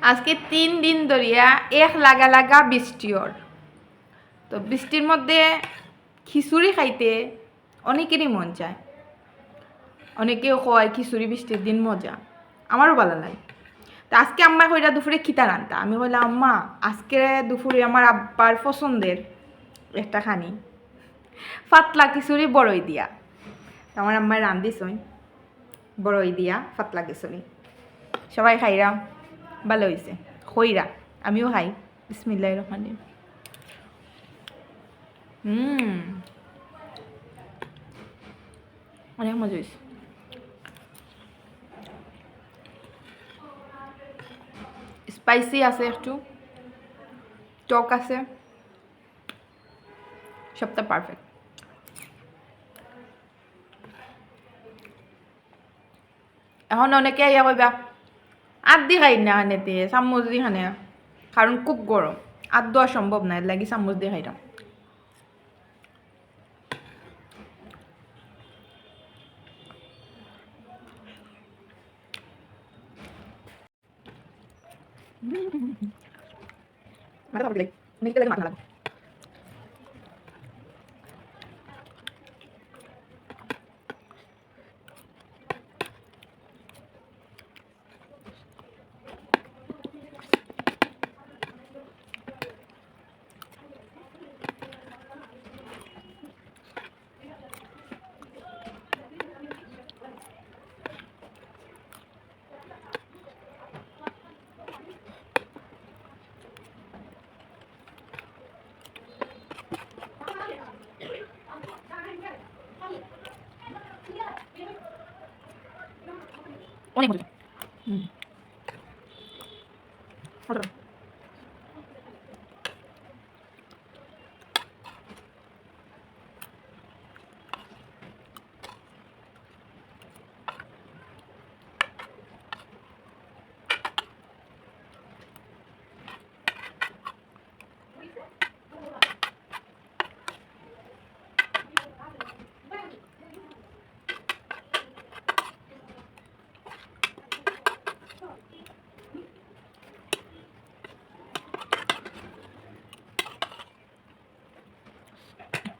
আজকে 3 দিন ধরিয়া এক লাগা লাগা বৃষ্টি ওর। তো বৃষ্টির মধ্যে খিচুড়ি খাইতে অনেকেরই মন চায়, অনেকেও কয় খিচুড়ি বৃষ্টির দিন মজা, আমারও ভালো লাগে। তো আজকে আম্মা কইরা দুপুরে খিতা রান্তা, আমি কইলাম আম্মা আজকে দুপুরে আমার আব্বার পছন্দের একটা খানি পাতলা খিচুড়ি বড়ই দিয়া। আমার আম্মায় রান্ধিছই বড়ই দিয়া পাতলা খিচুড়ি, সবাই খাইরা ভালো হয়েছে, খইরা আমিও খাই। বিসমিল্লাহির রহমানির রহিম। অনেক মজা হয়েছে। স্পাইসি আছে, একটু টক আছে, সবটা পারফেক্ট। এখন অনেকে ইয়া কইবা আদ দি খাই না আনেতে চামচ দি খানে, কারণ খুব গরম, আদ দেওয়া সম্ভব না, এর লাগি চামচ দিয়ে খাইতাম। মাথা অনেক মজা। অসাধারণ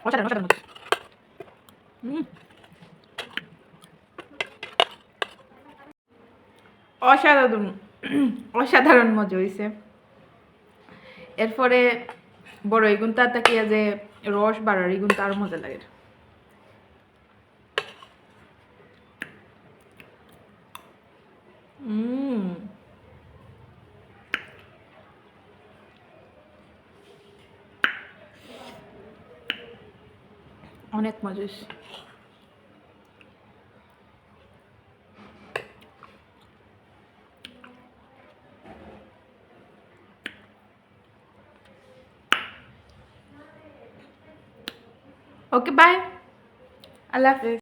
অসাধারণ মজা। অসাধারণ অসাধারণ মজা হয়েছে। এরপরে বড় এগুনটা তাকিয়া যে রস বাড়ার এগুনটা আরো মজা লাগে। অনেক মজা হয়েছে। ওকে বাই, আল্লাহ হাফেজ।